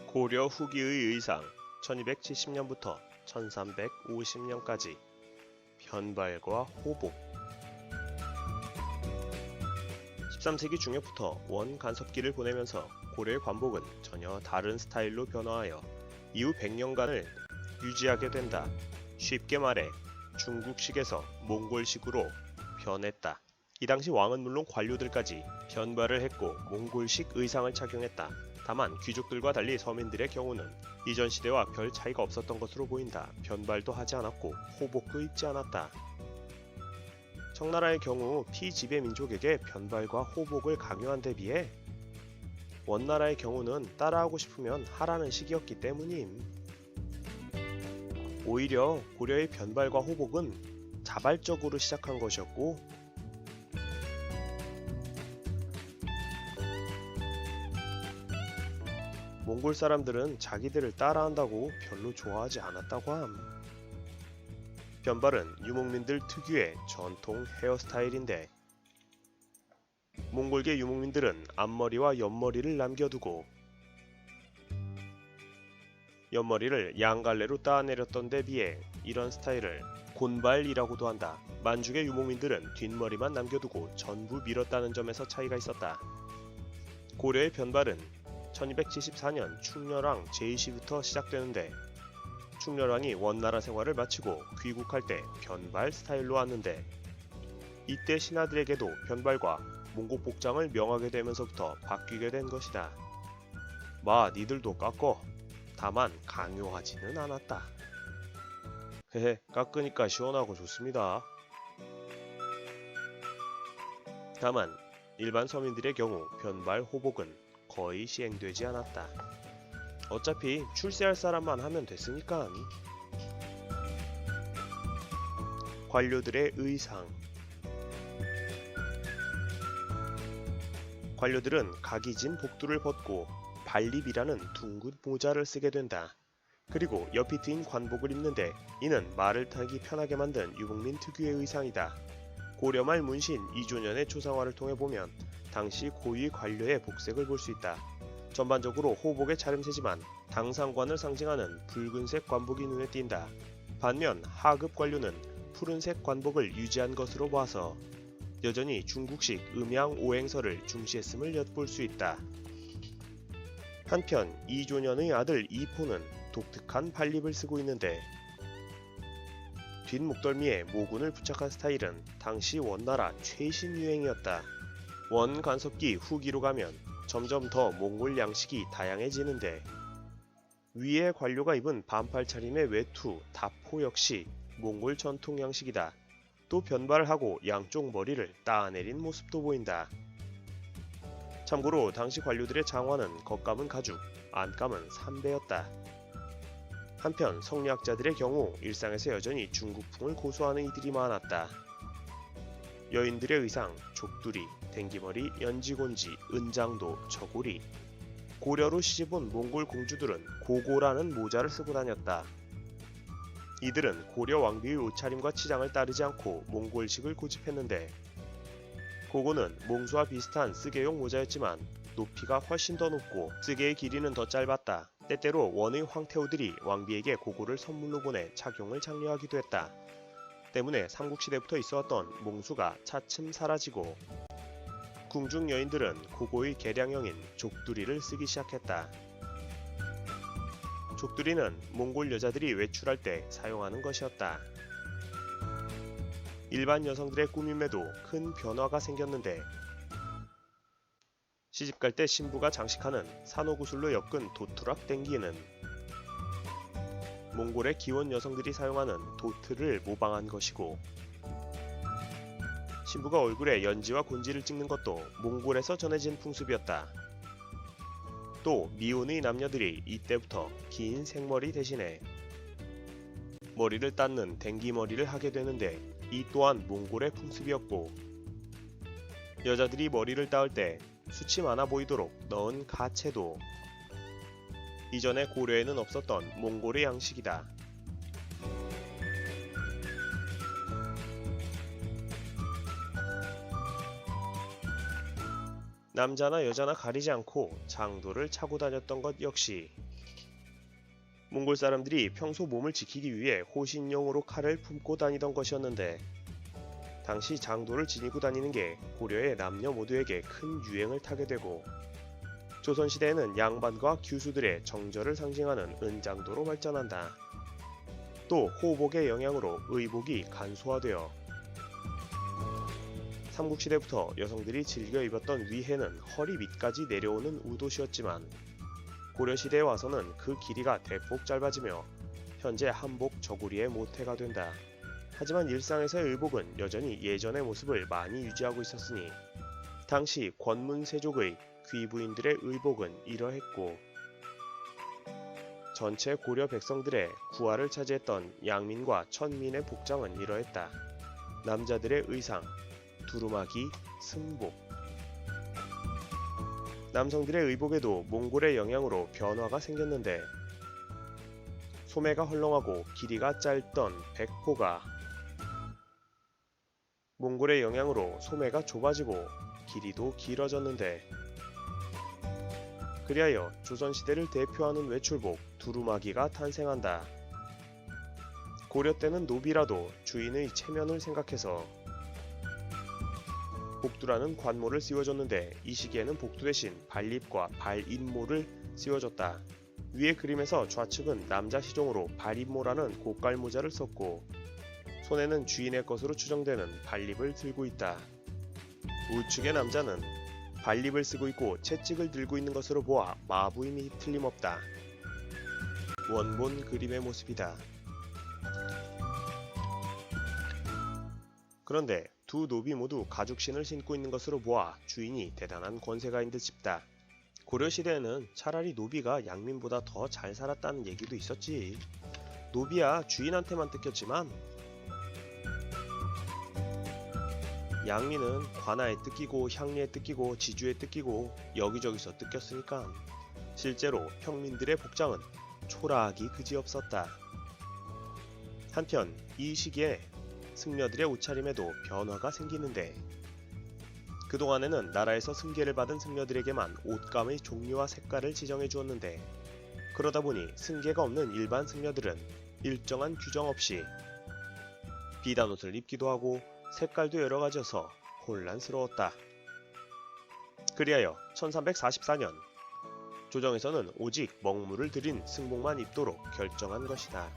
고려 후기의 의상 1270년부터 1350년까지 변발과 호복 13세기 중엽부터 원 간섭기를 보내면서 고려의 관복은 전혀 다른 스타일로 변화하여 이후 100년간을 유지하게 된다. 쉽게 말해 중국식에서 몽골식으로 변했다. 이 당시 왕은 물론 관료들까지 변발을 했고 몽골식 의상을 착용했다. 다만 귀족들과 달리 서민들의 경우는 이전 시대와 별 차이가 없었던 것으로 보인다. 변발도 하지 않았고 호복도 입지 않았다. 청나라의 경우 피지배 민족에게 변발과 호복을 강요한 데 비해 원나라의 경우는 따라하고 싶으면 하라는 식이었기 때문임. 오히려 고려의 변발과 호복은 자발적으로 시작한 것이었고 몽골 사람들은 자기들을 따라한다고 별로 좋아하지 않았다고 함. 변발은 유목민들 특유의 전통 헤어스타일인데 몽골계 유목민들은 앞머리와 옆머리를 남겨두고 옆머리를 양갈래로 따내렸던 데 비해 이런 스타일을 곤발이라고도 한다. 만주계 유목민들은 뒷머리만 남겨두고 전부 밀었다는 점에서 차이가 있었다. 고려의 변발은 1274년 충렬왕 제2시부터 시작되는데 충렬왕이 원나라 생활을 마치고 귀국할 때 변발 스타일로 왔는데 이때 신하들에게도 변발과 몽고 복장을 명하게 되면서부터 바뀌게 된 것이다. 니들도 깎어. 다만 강요하지는 않았다. 헤헤, 깎으니까 시원하고 좋습니다. 다만 일반 서민들의 경우 변발 호복은 거의 시행되지 않았다. 어차피 출세할 사람만 하면 됐으니까. 관료들의 의상. 관료들은 각이 진 복두를 벗고 발립이라는 둥근 모자를 쓰게 된다. 그리고 옆이 트인 관복을 입는데 이는 말을 타기 편하게 만든 유목민 특유의 의상이다. 고려 말 문신 이조년의 초상화를 통해 보면 당시 고위 관료의 복색을 볼 수 있다. 전반적으로 호복의 차림새지만 당상관을 상징하는 붉은색 관복이 눈에 띈다. 반면 하급 관료는 푸른색 관복을 유지한 것으로 봐서 여전히 중국식 음양 오행설을 중시했음을 엿볼 수 있다. 한편 이조년의 아들 이포는 독특한 발립을 쓰고 있는데 뒷목덜미에 모군을 부착한 스타일은 당시 원나라 최신 유행이었다. 원 간섭기 후기로 가면 점점 더 몽골 양식이 다양해지는데 위에 관료가 입은 반팔 차림의 외투, 다포 역시 몽골 전통 양식이다. 또 변발을 하고 양쪽 머리를 따내린 모습도 보인다. 참고로 당시 관료들의 장화는 겉감은 가죽, 안감은 삼배였다. 한편 성리학자들의 경우 일상에서 여전히 중국풍을 고수하는 이들이 많았다. 여인들의 의상, 족두리, 댕기머리, 연지곤지, 은장도, 저고리. 고려로 시집온 몽골 공주들은 고고라는 모자를 쓰고 다녔다. 이들은 고려 왕비의 옷차림과 치장을 따르지 않고 몽골식을 고집했는데 고고는 몽수와 비슷한 쓰개용 모자였지만 높이가 훨씬 더 높고 쓰개의 길이는 더 짧았다. 때때로 원의 황태후들이 왕비에게 고고를 선물로 보내 착용을 장려하기도 했다. 때문에 삼국시대부터 있어왔던 몽수가 차츰 사라지고 궁중 여인들은 고고의 개량형인 족두리를 쓰기 시작했다. 족두리는 몽골 여자들이 외출할 때 사용하는 것이었다. 일반 여성들의 꾸밈에도 큰 변화가 생겼는데 시집갈 때 신부가 장식하는 산호구슬로 엮은 도투락 댕기는 몽골의 기원 여성들이 사용하는 도트를 모방한 것이고 신부가 얼굴에 연지와 곤지를 찍는 것도 몽골에서 전해진 풍습이었다. 또 미혼의 남녀들이 이때부터 긴 생머리 대신에 머리를 닦는 댕기머리를 하게 되는데 이 또한 몽골의 풍습이었고 여자들이 머리를 따을 때 숱이 많아 보이도록 넣은 가채도 이전에 고려에는 없었던 몽골의 양식이다. 남자나 여자나 가리지 않고 장도를 차고 다녔던 것 역시 몽골 사람들이 평소 몸을 지키기 위해 호신용으로 칼을 품고 다니던 것이었는데 당시 장도를 지니고 다니는 게 고려의 남녀 모두에게 큰 유행을 타게 되고 조선시대에는 양반과 규수들의 정절을 상징하는 은장도로 발전한다. 또 호복의 영향으로 의복이 간소화되어 삼국시대부터 여성들이 즐겨 입었던 위해는 허리 밑까지 내려오는 우도시였지만 고려시대에 와서는 그 길이가 대폭 짧아지며 현재 한복 저고리의 모태가 된다. 하지만 일상에서의 의복은 여전히 예전의 모습을 많이 유지하고 있었으니 당시 권문세족의 귀부인들의 의복은 이러했고 전체 고려 백성들의 구하를 차지했던 양민과 천민의 복장은 이러했다. 남자들의 의상, 두루마기, 승복. 남성들의 의복에도 몽골의 영향으로 변화가 생겼는데 소매가 헐렁하고 길이가 짧던 백포가 몽골의 영향으로 소매가 좁아지고 길이도 길어졌는데 그리하여 조선시대를 대표하는 외출복 두루마기가 탄생한다. 고려 때는 노비라도 주인의 체면을 생각해서 복두라는 관모를 씌워줬는데 이 시기에는 복두 대신 발립과 발입모를 씌워줬다. 위의 그림에서 좌측은 남자 시종으로 발입모라는 고깔 모자를 썼고 손에는 주인의 것으로 추정되는 발립을 들고 있다. 우측의 남자는 발립을 쓰고 있고 채찍을 들고 있는 것으로 보아 마부임이 틀림없다. 원본 그림의 모습이다. 그런데 두 노비 모두 가죽신을 신고 있는 것으로 보아 주인이 대단한 권세가인 듯 싶다. 고려시대에는 차라리 노비가 양민보다 더 잘 살았다는 얘기도 있었지. 노비야 주인한테만 뜯겼지만 양민은 관아에 뜯기고 향리에 뜯기고 지주에 뜯기고 여기저기서 뜯겼으니까 실제로 평민들의 복장은 초라하기 그지없었다. 한편 이 시기에 승려들의 옷차림에도 변화가 생기는데 그동안에는 나라에서 승계를 받은 승려들에게만 옷감의 종류와 색깔을 지정해 주었는데 그러다 보니 승계가 없는 일반 승려들은 일정한 규정 없이 비단 옷을 입기도 하고 색깔도 여러 가지여서 혼란스러웠다. 그리하여 1344년 조정에서는 오직 먹물을 들인 승복만 입도록 결정한 것이다.